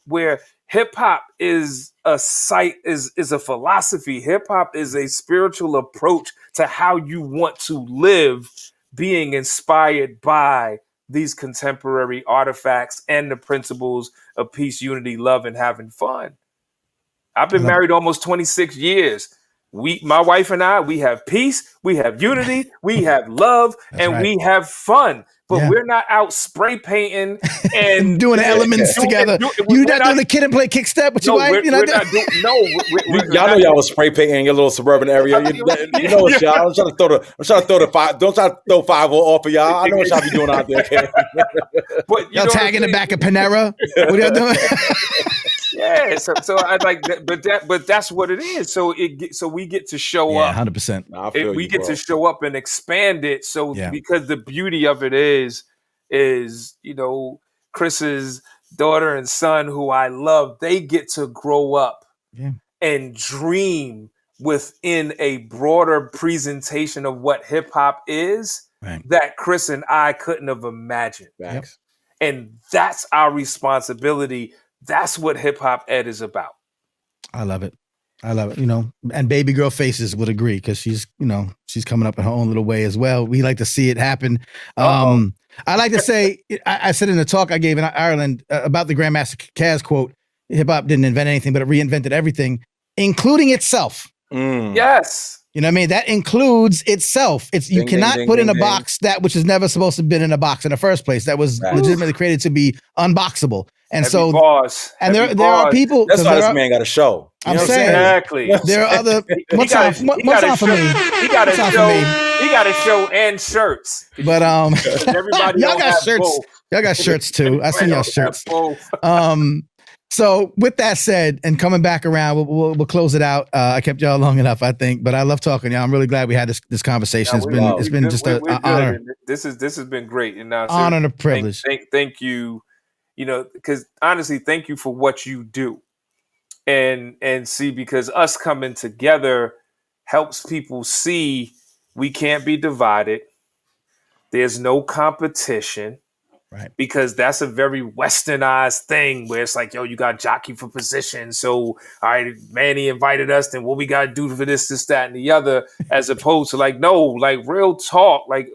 where hip hop is a philosophy. Hip hop is a spiritual approach to how you want to live, being inspired by these contemporary artifacts and the principles of peace, unity, love, and having fun. I've been married almost 26 years. My wife and I, we have peace, we have unity, we have love, we have fun. But we're not out spray painting and doing the elements together. You're not doing the kid and play kick step with your wife. Y'all know y'all was spray painting in your little suburban area. You know what, y'all? I'm trying to throw the five. Don't try to throw 5 off of y'all. I know what y'all be doing out there. Okay? But y'all tagging the back of Panera. What are y'all doing? Yeah, so I like that, but that's what it is. So we get to show up. 100%. We get to show up and expand it. So because the beauty of it is Chris's daughter and son, who I love, they get to grow up and dream within a broader presentation of what hip hop is that Chris and I couldn't have imagined. And that's our responsibility. That's what hip hop ed is about. I love it. And baby girl Faces would agree, because she's coming up in her own little way as well. We like to see it happen. I like to say, I said in the talk I gave in Ireland about the Grandmaster Caz quote, hip hop didn't invent anything, but it reinvented everything, including itself. Yes. You know what I mean? That includes itself. You cannot put in a box that which is never supposed to have been in a box in the first place. That was legitimately created to be unboxable. And there are people. That's why this man got a show. I'm saying exactly. There are other. What's on for me? He got a show and shirts. But everybody y'all got shirts. Both. Y'all got shirts too. I seen y'all shirts. So with that said, and coming back around, we'll close it out. I kept y'all long enough, I think, but I love talking to y'all. I'm really glad we had this conversation. It's been just an honor. This has been great, and honor and a privilege. Thank you. Because honestly, thank you for what you do, and see, because us coming together helps people see we can't be divided. There's no competition. Right. Because that's a very westernized thing where it's like, yo, you got jockey for position. So, all right, Manny invited us, then what we got to do for this, that, and the other, as opposed to like, no, like real talk, like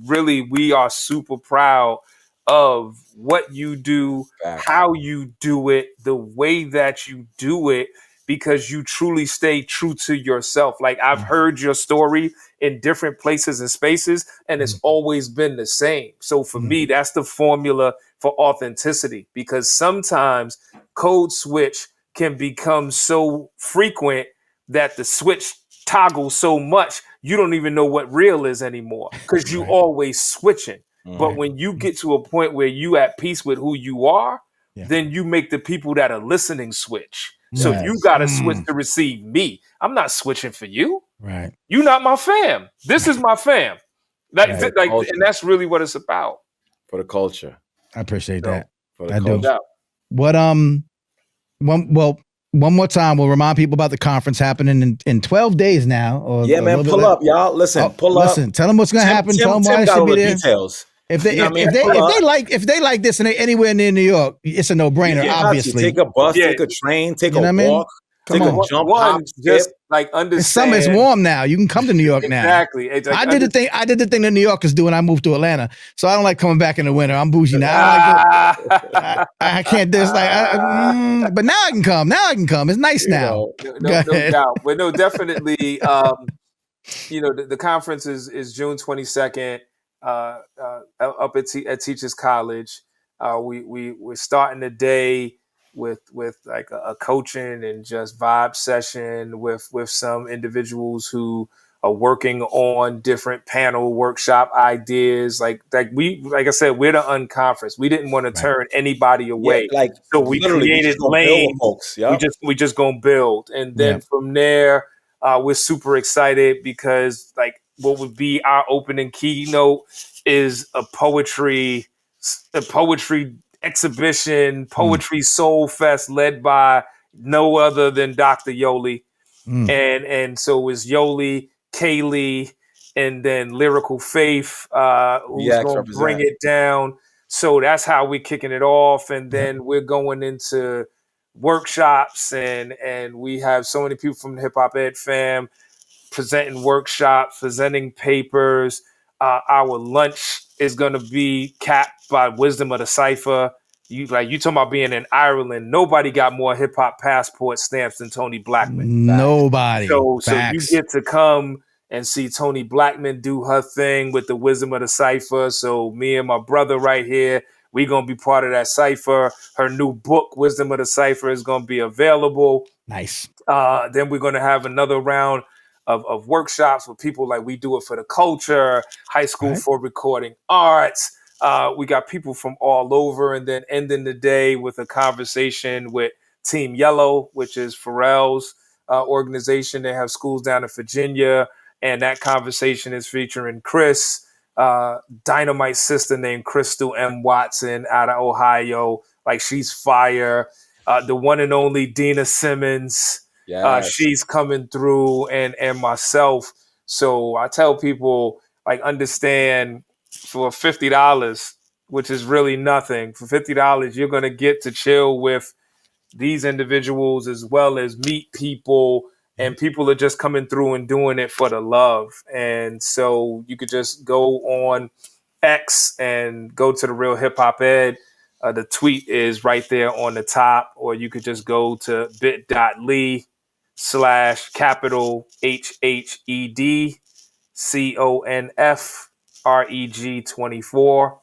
really, we are super proud of what you do, how you do it, the way that you do it, because you truly stay true to yourself. Like, I've heard your story in different places and spaces, and it's always been the same. So for me, that's the formula for authenticity, because sometimes code switch can become so frequent that the switch toggles so much you don't even know what real is anymore because you always switching. But when you get to a point where you at peace with who you are, then you make the people that are listening switch. So you got to switch to receive me. I'm not switching for you. Right. You're not my fam. This is my fam. And that's really what it's about. For the culture. I appreciate that. For the I culture. do. What one more time, we'll remind people about the conference happening in 12 days now. Or man, pull up, y'all. Listen, pull up. Listen, tell them what's going to happen. Tell them why they should be there. Details. If they like this and they anywhere near New York, it's a no-brainer. Obviously, take a bus, take a train, take a walk, take a jump, hop, just like understand. It's warm now. You can come to New York now. Exactly. I did the thing that New Yorkers do when I moved to Atlanta. So I don't like coming back in the winter. I'm bougie now. I can't do this. But now I can come. It's nice now. No doubt. But no, definitely. The conference is June 22nd. Up at Teachers College. We're starting the day with like a coaching and just vibe session with some individuals who are working on different panel workshop ideas. Like I said, we're the unconference. We didn't want to turn anybody away. So we created lanes. We just gonna build. And then from there, we're super excited because what would be our opening keynote is a poetry exhibition, poetry soul fest led by no other than Dr. Yoli. And so it's Yoli, Kaylee, and then Lyrical Faith, who's going to bring it down. So that's how we're kicking it off. And then we're going into workshops and we have so many people from the Hip Hop Ed fam presenting workshops, presenting papers. Our lunch is going to be capped by Wisdom of the Cipher. You talking about being in Ireland. Nobody got more hip hop passport stamps than Tony Blackman. Nobody. So you get to come and see Tony Blackman do her thing with the Wisdom of the Cipher. So me and my brother right here, we're going to be part of that cipher. Her new book, Wisdom of the Cipher, is going to be available. Nice. Then we're going to have another round of workshops with people like We Do It for the Culture, High School for Recording Arts. We got people from all over, and then ending the day with a conversation with Team Yellow, which is Pharrell's organization. They have schools down in Virginia, and that conversation is featuring Chris, Dynamite's sister named Crystal M. Watson out of Ohio. Like, she's fire. The one and only Dina Simmons. She's coming through, and myself. So I tell people, understand, for $50, which is really nothing, for $50, you're going to get to chill with these individuals as well as meet people, and people are just coming through and doing it for the love. And so you could just go on X and go to The Real Hip Hop Ed. The tweet is right there on the top, or you could just go to bit.ly/HHEDCONFREG24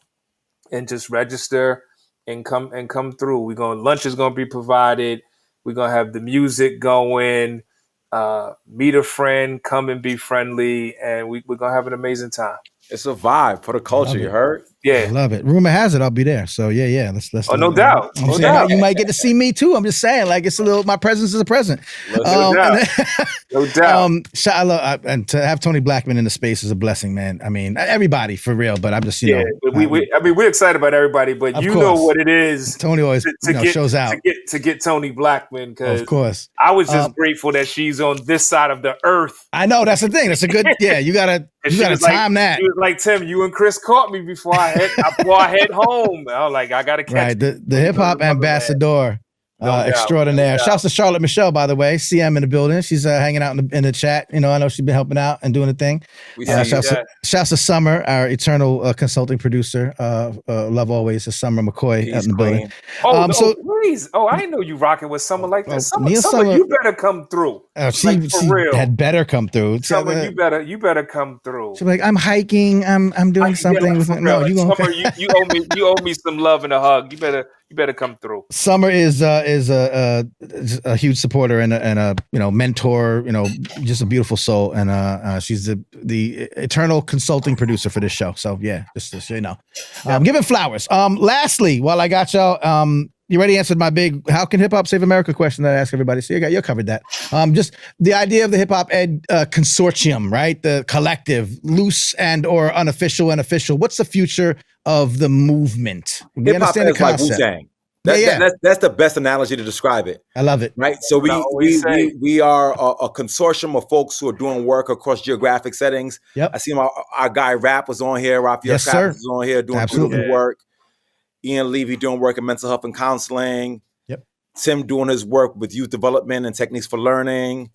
and just register and come through. Lunch is gonna be provided. We're gonna have the music going. Meet a friend, come and be friendly, and we're gonna have an amazing time. It's a vibe for the culture. You heard? Yeah, I love it. Rumor has it I'll be there. So yeah. Let's. Oh, no doubt. No doubt. You might get to see me too. I'm just saying, it's a little. My presence is a present. No doubt. No doubt. And to have Tony Blackman in the space is a blessing, man. I mean, everybody for real, but I'm just we're excited about everybody, but you know what it is. Tony always shows out to get Tony Blackman, because of course I was just grateful that she's on this side of the earth. I know, that's the thing. That's a good. Yeah, you gotta time that. She was like, Tim, you and Chris caught me before I head home. I was like, I gotta catch. Right, the hip hop ambassador. Extraordinaire. Shouts to Charlotte Michelle, by the way. CM in the building. She's hanging out in the chat. I know she's been helping out and doing the thing. Shouts to Summer, our eternal consulting producer. Love always to Summer McCoy out in the building. Please. I didn't know you rocking with Summer like that. Summer, you better come through. She had better come through. Summer, you better come through. She's like, I'm hiking. I'm doing something. No, you owe me some love and a hug. You better you better come through. Summer is a huge supporter and a mentor, just a beautiful soul, and she's the eternal consulting producer for this show. So yeah, just so you know, giving flowers. Lastly, while I got y'all, you already answered my big "How can hip hop save America?" question that I ask everybody. So you covered that. Just the idea of the Hip Hop Ed consortium, right? The collective, loose and or unofficial and official. What's the future of the movement? We Hip hop is like Wu-Tang. That's the best analogy to describe it. I love it. Right. So we are a consortium of folks who are doing work across geographic settings. Yep. I see our guy Rap was on here. Raphael Travis was on here doing beautiful work. Ian Levy doing work in mental health and counseling. Yep. Tim doing his work with youth development and techniques for learning.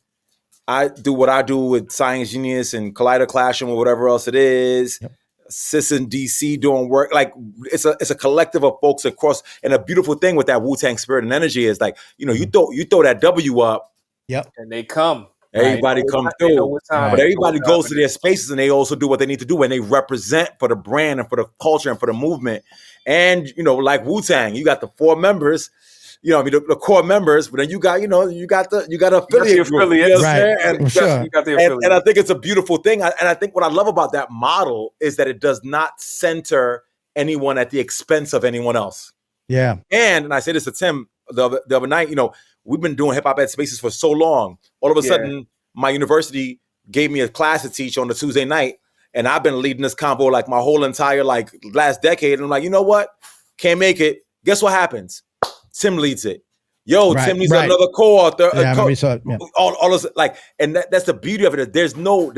I do what I do with Science Genius and Collider Classroom or whatever else it is. Yep. Sis in DC doing work. Like it's a collective of folks across. And a beautiful thing with that Wu-Tang spirit and energy is like, you throw that W up. Yep. And they come. Everybody comes through. But everybody goes to their spaces and they also do what they need to do and they represent for the brand and for the culture and for the movement. And, like Wu-Tang, you got the 4 members, the core members, but then you got the affiliate group. Right. And I think it's a beautiful thing. And I think what I love about that model is that it does not center anyone at the expense of anyone else. Yeah. And I say this to Tim the other night, we've been doing hip hop ed spaces for so long. All of a sudden, my university gave me a class to teach on a Tuesday night. And I've been leading this convo like my whole entire last decade. And I'm like, you know what? Can't make it. Guess what happens? Tim leads it. Tim needs another co-author. All those and that's the beauty of it. There's no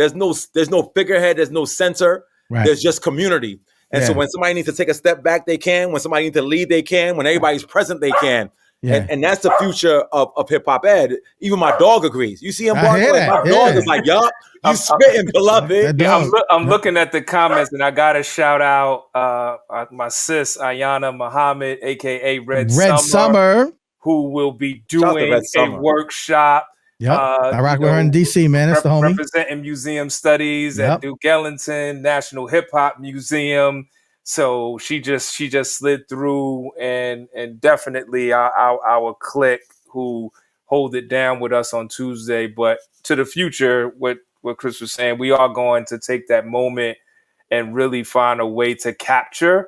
figurehead. There's no center. Right. There's just community. And so when somebody needs to take a step back, they can. When somebody needs to lead, they can. When everybody's present, they can. Yeah. And that's the future of hip hop ed. Even my dog agrees. You see him barking? My dog is like, yup, you spitting, beloved. Yeah, I'm looking at the comments and I got to shout out my sis, Ayana Muhammad, a.k.a. Red Summer, who will be doing a workshop. Yep. I rock with her in DC, man. That's the homie. Representing museum studies at Duke Ellington, National Hip Hop Museum. So she just slid through and definitely our clique who hold it down with us on Tuesday. But to the future, what Chris was saying, we are going to take that moment and really find a way to capture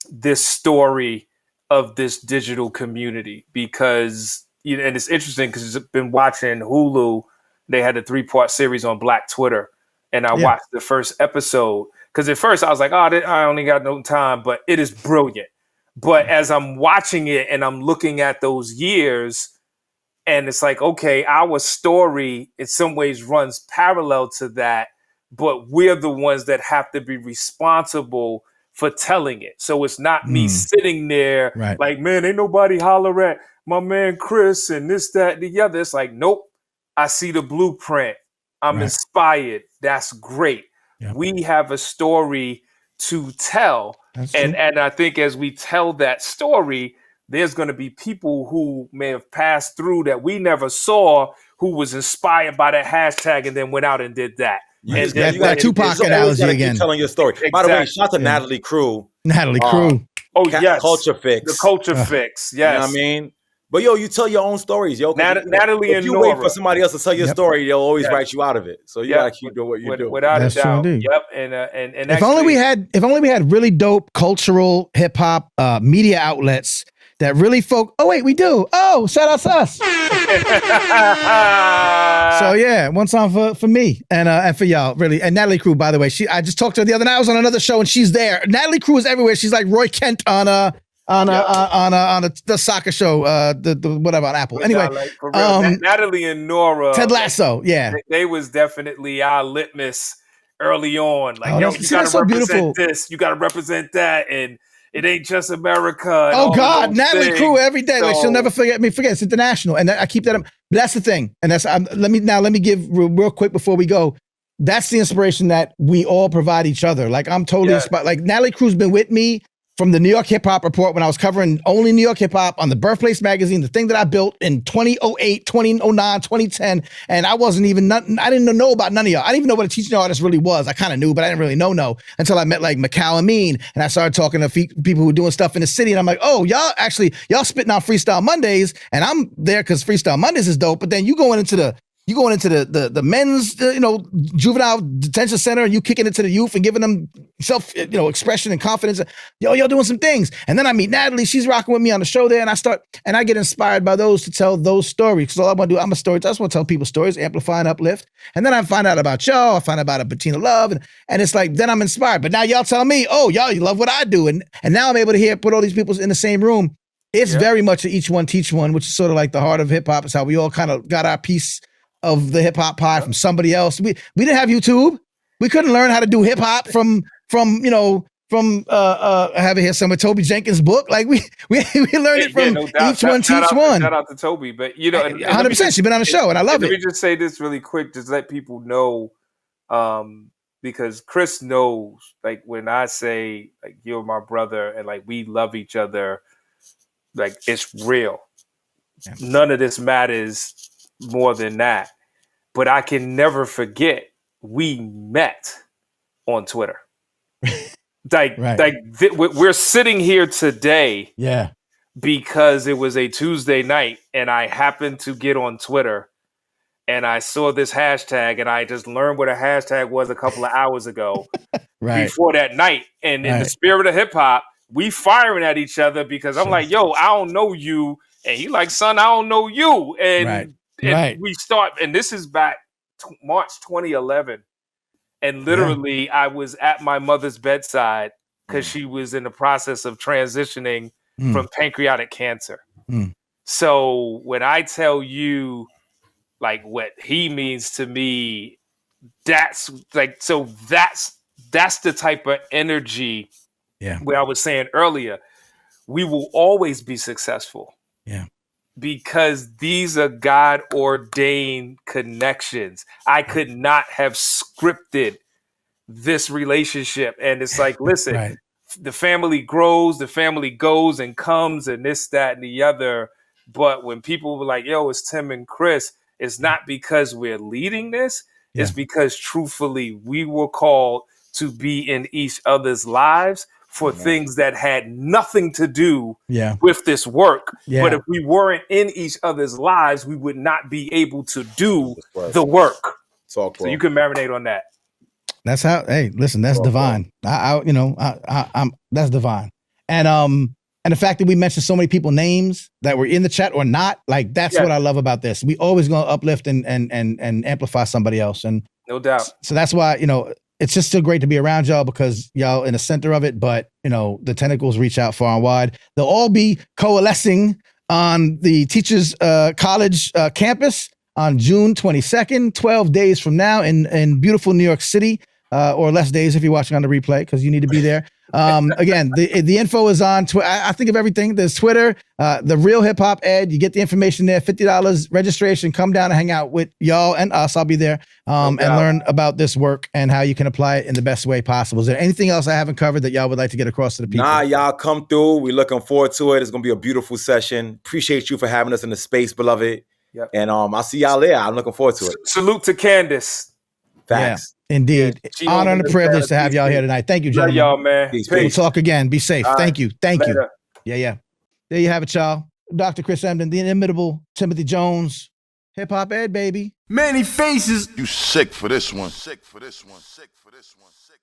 this story of this digital community because, and it's interesting because I've been watching Hulu. They had a 3-part series on Black Twitter and I watched the first episode. Because at first I was like, I only got no time, but it is brilliant. But as I'm watching it and I'm looking at those years, and it's like, okay, our story in some ways runs parallel to that, but we're the ones that have to be responsible for telling it. So it's not me sitting there like, man, ain't nobody holler at my man Chris and this, that, the other. It's like, nope, I see the blueprint. I'm inspired. That's great. Yep. We have a story to tell. And I think as we tell that story, there's going to be people who may have passed through that we never saw who was inspired by that hashtag and then went out and did that. You got Tupac analogy again. Keep telling your story. Exactly. By the way, shout out to Natalie Crew. Yes. Culture Fix. The Culture Fix. Yes. You know what I mean? But you tell your own stories, yo. Natalie if and you Nora. wait for somebody else to tell your story, they'll always write you out of it. So you gotta keep doing what you do. Without a doubt. Yep. And if only we had really dope cultural hip hop media outlets that really we do. Oh, shout out to us. So yeah, one song for me and for y'all, really. And Natalie Crew, by the way, I just talked to her the other night. I was on another show and she's there. Natalie Crew is everywhere. She's like Roy Kent on the soccer show, the whatever on Apple. Anyway, for real, Natalie and Nora, Ted Lasso, they was definitely our litmus early on. Like, you gotta so represent beautiful. this, you gotta represent that, and it ain't just America. Oh God, Natalie Crew every day. Like she'll never forget me. It's international, and I keep that. That's the thing, and that's let me give real quick before we go. That's the inspiration that we all provide each other. Like I'm totally inspired. Like Natalie Crew's been with me from the New York Hip Hop Report when I was covering only New York hip hop on the Birthplace magazine, the thing that I built in 2008, 2009, 2010. And I wasn't even, I didn't know about none of y'all. I didn't even know what a teaching artist really was. I kind of knew, but I didn't really know until I met like Macau Amin, and I started talking to people who were doing stuff in the city. And I'm like, oh, y'all spitting out Freestyle Mondays, and I'm there because Freestyle Mondays is dope. But then you going into the men's, juvenile detention center, and you kicking it to the youth and giving them expression and confidence. Y'all doing some things. And then I meet Natalie. She's rocking with me on the show there. And I get inspired by those to tell those stories. Because all I want to do, I'm a storyteller. I just want to tell people stories, amplify and uplift. And then I find out about y'all. I find out about Bettina Love. And it's like, then I'm inspired. But now y'all telling me, oh, y'all, you love what I do. And now I'm able to put all these people in the same room. It's very much a each one teach one, which is sort of like the heart of hip hop. It's how we all kind of got our piece of the hip hop pie from somebody else. We didn't have YouTube. We couldn't learn how to do hip hop from having here some of Toby Jenkins' book. Like we learned it from each one teach one. Shout out to Toby, but 100%. She's been on the show, and I love it. Let me just say this really quick, just let people know, because Chris knows, like when I say like you're my brother and like we love each other, like it's real. Yeah. None of this matters more than that. But I can never forget we met on Twitter. We're sitting here today, because it was a Tuesday night, and I happened to get on Twitter, and I saw this hashtag, and I just learned what a hashtag was a couple of hours ago, before that night. And in the spirit of hip hop, we firing at each other because I'm like, yo, I don't know you, and he like, son, I don't know you, and. We start, and this is back March 2011, and literally I was at my mother's bedside because she was in the process of transitioning from pancreatic cancer. So when I tell you like what he means to me, that's like, so that's the type of energy where I was saying earlier, we will always be successful. Because these are God ordained connections. I could not have scripted this relationship. And it's like, listen, the family grows, the family goes and comes, and this, that, and the other. But when people were like, yo, it's Tim and Chris, it's not because we're leading this. It's because truthfully, we were called to be in each other's lives for things that had nothing to do with this work. But if we weren't in each other's lives, we would not be able to do the work. So you can marinate on that. That's how, hey, listen, that's divine. I'm that's divine. And the fact that we mentioned so many people's names that were in the chat or not, like that's what I love about this. We always gonna uplift and amplify somebody else. And no doubt. So that's why, it's just still great to be around y'all because y'all in the center of it, but the tentacles reach out far and wide. They'll all be coalescing on the Teachers College campus on June 22nd, 12 days from now in beautiful New York City, or less days if you're watching on the replay because you need to be there. Again, the info is on Twitter. I think of everything. There's Twitter, the Real Hip Hop Ed. You get the information there. $50 registration. Come down and hang out with y'all and us. I'll be there and learn about this work and how you can apply it in the best way possible. Is there anything else I haven't covered that y'all would like to get across to the people? Nah, y'all come through. We're looking forward to it. It's gonna be a beautiful session. Appreciate you for having us in the space, beloved. Yep. And I'll see y'all there. I'm looking forward to it. Salute to Candace. Facts. Yeah, indeed. Honor and a privilege to have y'all here tonight. Thank you, gentlemen. Love y'all, man. Peace. We'll talk again. Be safe. All Thank you. Thank Later. you. Yeah. There you have it, y'all. Dr. Chris Emdin, the inimitable Timothy Jones. Hip Hop Ed, baby. Manny Faces. You sick for this one. Sick for this one. Sick for this one. Sick.